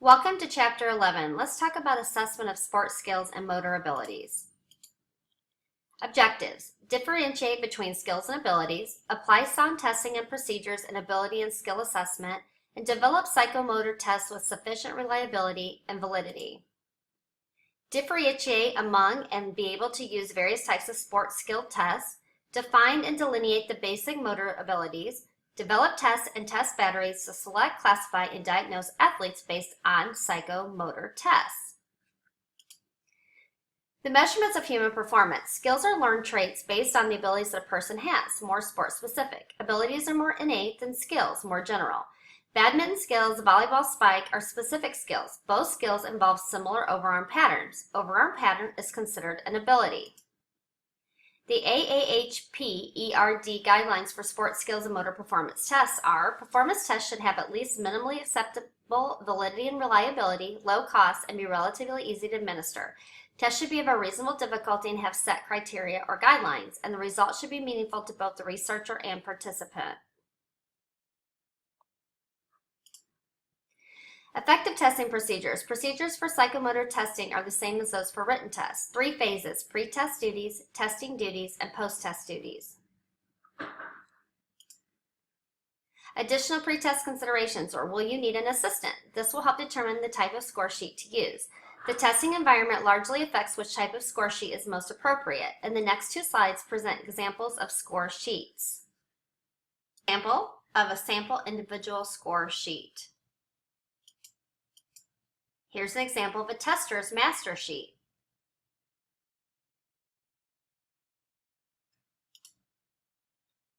Welcome to Chapter 11. Let's talk about assessment of sports skills and motor abilities. Objectives. Differentiate between skills and abilities, apply sound testing and procedures in ability and skill assessment, and develop psychomotor tests with sufficient reliability and validity. Differentiate among and be able to use various types of sports skill tests, define and delineate the basic motor abilities, develop tests and test batteries to select, classify, and diagnose athletes based on psychomotor tests. The measurements of human performance. Skills are learned traits based on the abilities that a person has, more sport specific. Abilities are more innate than skills, more general. Badminton skills, volleyball spike are specific skills. Both skills involve similar overarm patterns. Overarm pattern is considered an ability. The AAHP-ERD guidelines for sports skills and motor performance tests are: performance tests should have at least minimally acceptable validity and reliability, low cost, and be relatively easy to administer. Tests should be of a reasonable difficulty and have set criteria or guidelines, and the results should be meaningful to both the researcher and participant. Effective testing procedures. Procedures for psychomotor testing are the same as those for written tests. 3 phases: pre-test duties, testing duties, and post-test duties. Additional pre-test considerations, or will you need an assistant? This will help determine the type of score sheet to use. The testing environment largely affects which type of score sheet is most appropriate, and the next 2 slides present examples of score sheets. Example of a sample individual score sheet. Here's an example of a tester's master sheet.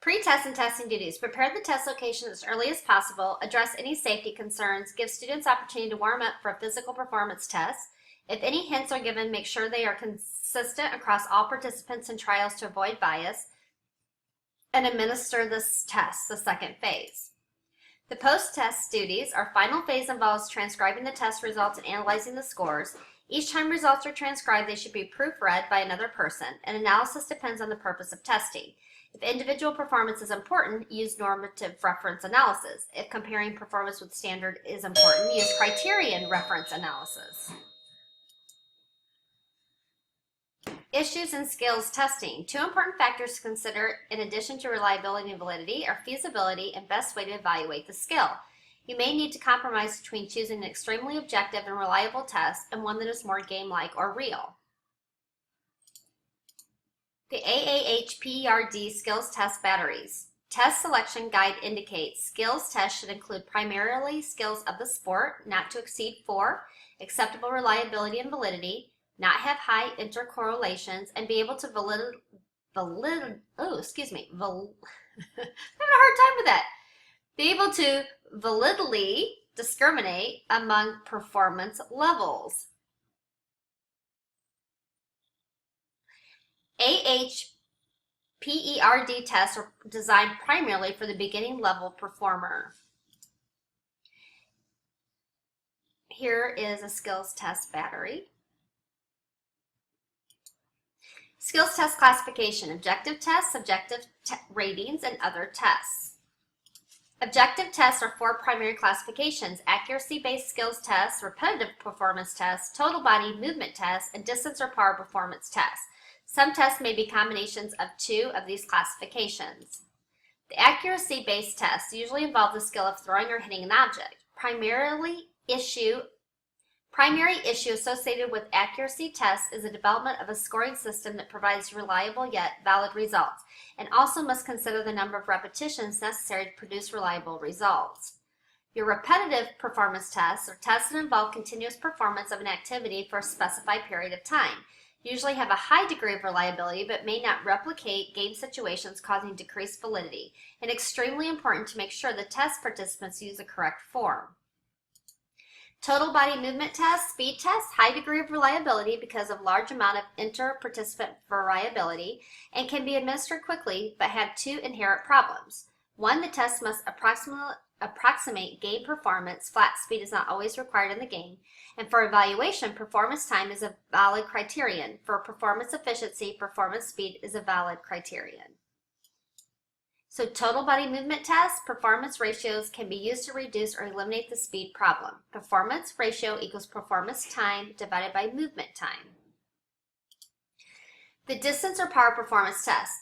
Pre-test and testing duties. Prepare the test location as early as possible, address any safety concerns, give students opportunity to warm up for a physical performance test. If any hints are given, make sure they are consistent across all participants in trials to avoid bias, and administer this test, the second phase. The post-test duties. Our final phase involves transcribing the test results and analyzing the scores. Each time results are transcribed, they should be proofread by another person. An analysis depends on the purpose of testing. If individual performance is important, use normative reference analysis. If comparing performance with standard is important, use criterion reference analysis. Issues and skills testing. 2 important factors to consider in addition to reliability and validity are feasibility and best way to evaluate the skill. You may need to compromise between choosing an extremely objective and reliable test and one that is more game-like or real. The AAHP-ERD skills test batteries. Test selection guide indicates skills tests should include primarily skills of the sport, not to exceed 4, acceptable reliability and validity, not have high intercorrelations, and be able to be able to validly discriminate among performance levels. AHPERD tests are designed primarily for the beginning level performer. Here is a skills test battery. Skills test classification: objective tests, subjective ratings, and other tests. Objective tests are 4 primary classifications: accuracy-based skills tests, repetitive performance tests, total body movement tests, and distance or power performance tests. Some tests may be combinations of 2 of these classifications. The accuracy-based tests usually involve the skill of throwing or hitting an object. Primary issue associated with accuracy tests is the development of a scoring system that provides reliable yet valid results, and also must consider the number of repetitions necessary to produce reliable results. Your repetitive performance tests are tests that involve continuous performance of an activity for a specified period of time, usually have a high degree of reliability but may not replicate game situations, causing decreased validity, and extremely important to make sure the test participants use the correct form. Total body movement tests, speed tests, high degree of reliability because of large amount of inter-participant variability, and can be administered quickly but have 2 inherent problems. 1, the test must approximate game performance. Flat speed is not always required in the game. And for evaluation, performance time is a valid criterion. For performance efficiency, performance speed is a valid criterion. So total body movement tests, performance ratios can be used to reduce or eliminate the speed problem. Performance ratio equals performance time divided by movement time. The distance or power performance test.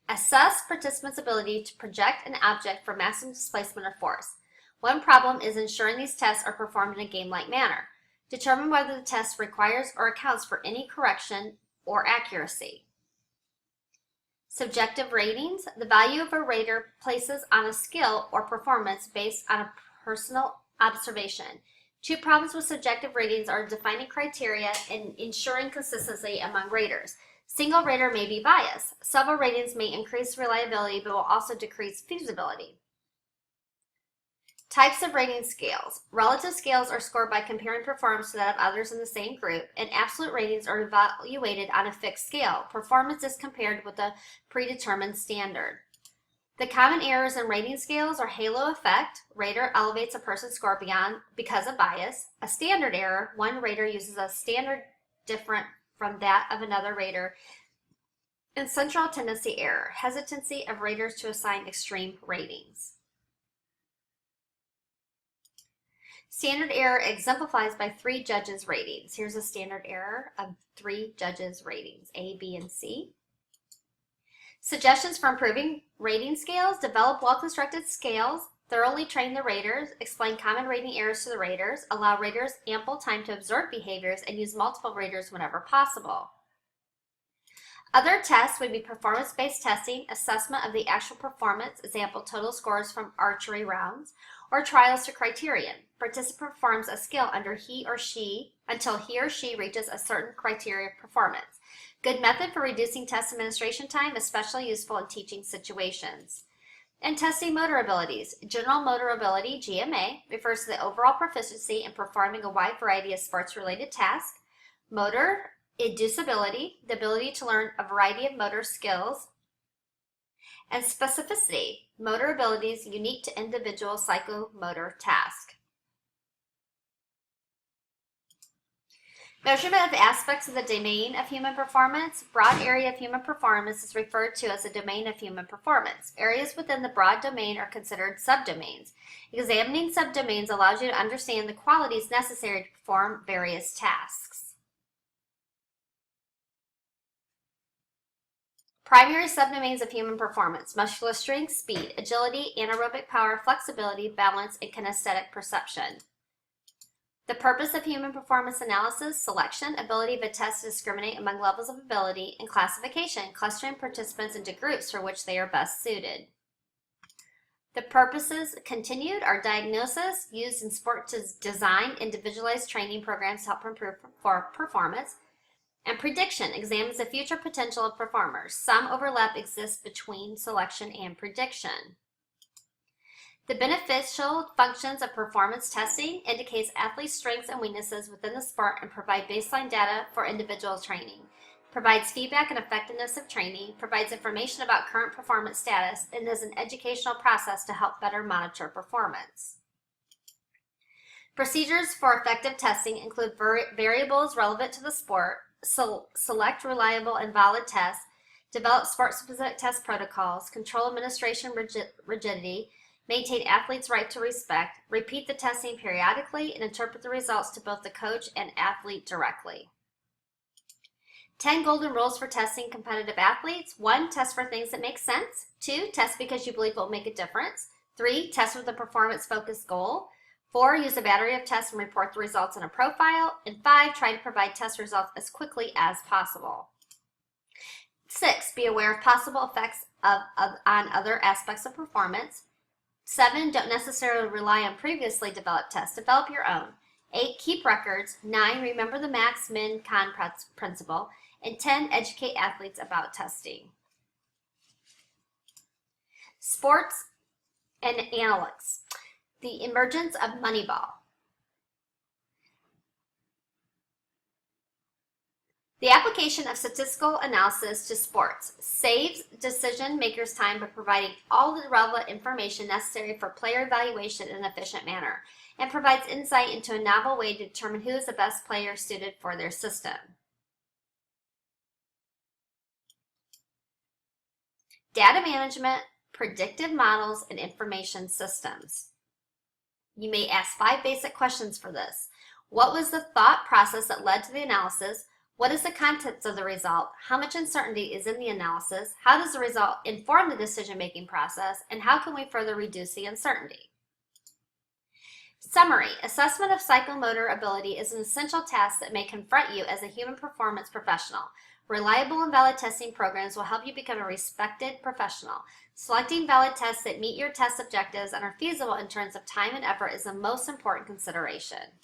Assess participants' ability to project an object for maximum displacement or force. One problem is ensuring these tests are performed in a game-like manner. Determine whether the test requires or accounts for any correction or accuracy. Subjective ratings. The value of a rater places on a skill or performance based on a personal observation. Two problems with subjective ratings are defining criteria and ensuring consistency among raters. Single rater may be biased. Several ratings may increase reliability but will also decrease feasibility. Types of rating scales. Relative scales are scored by comparing performance to that of others in the same group, and absolute ratings are evaluated on a fixed scale. Performance is compared with a predetermined standard. The common errors in rating scales are halo effect. Rater elevates a person's score because of bias. A standard error. One rater uses a standard different from that of another rater. And central tendency error. Hesitancy of raters to assign extreme ratings. Standard error exemplifies by 3 judges' ratings. Here's a standard error of 3 judges' ratings, A, B, and C. Suggestions for improving rating scales. Develop well-constructed scales. Thoroughly train the raters. Explain common rating errors to the raters. Allow raters ample time to observe behaviors and use multiple raters whenever possible. Other tests would be performance-based testing, assessment of the actual performance, example, total scores from archery rounds, or trials to criterion. Participant performs a skill until he or she reaches a certain criteria of performance. Good method for reducing test administration time, especially useful in teaching situations. And testing motor abilities. General motor ability, GMA, refers to the overall proficiency in performing a wide variety of sports-related tasks. Motor inducibility, the ability to learn a variety of motor skills. And specificity, motor abilities unique to individual psychomotor task. Measurement of aspects of the domain of human performance. Broad area of human performance is referred to as a domain of human performance. Areas within the broad domain are considered subdomains. Examining subdomains allows you to understand the qualities necessary to perform various tasks. Primary subdomains of human performance: muscular strength, speed, agility, anaerobic power, flexibility, balance, and kinesthetic perception. The purpose of human performance analysis: selection, ability of a test to discriminate among levels of ability, and classification, clustering participants into groups for which they are best suited. The purposes continued are diagnosis, used in sport to design individualized training programs to help improve performance, and prediction examines the future potential of performers. Some overlap exists between selection and prediction. The beneficial functions of performance testing indicates athletes' strengths and weaknesses within the sport and provide baseline data for individual training, provides feedback and effectiveness of training, provides information about current performance status, and is an educational process to help better monitor performance. Procedures for effective testing include variables relevant to the sport, select reliable and valid tests, develop sport-specific test protocols, control administration rigidity, maintain athletes' right to respect, repeat the testing periodically, and interpret the results to both the coach and athlete directly. 10 golden rules for testing competitive athletes. 1, test for things that make sense. 2, test because you believe it will make a difference. 3, test with a performance-focused goal. 4, use a battery of tests and report the results in a profile. And 5, try to provide test results as quickly as possible. 6, be aware of possible effects on other aspects of performance. 7, don't necessarily rely on previously developed tests. Develop your own. 8, keep records. 9, remember the max, min, con principle. And 10, educate athletes about testing. Sports and analytics. The emergence of Moneyball. The application of statistical analysis to sports saves decision makers time by providing all the relevant information necessary for player evaluation in an efficient manner, and provides insight into a novel way to determine who is the best player suited for their system. Data management predictive models, and information systems. You may ask 5 basic questions for this. What was the thought process that led to the analysis? What is the context of the result? How much uncertainty is in the analysis? How does the result inform the decision-making process? And how can we further reduce the uncertainty? Summary: assessment of psychomotor ability is an essential task that may confront you as a human performance professional. Reliable and valid testing programs will help you become a respected professional. Selecting valid tests that meet your test objectives and are feasible in terms of time and effort is the most important consideration.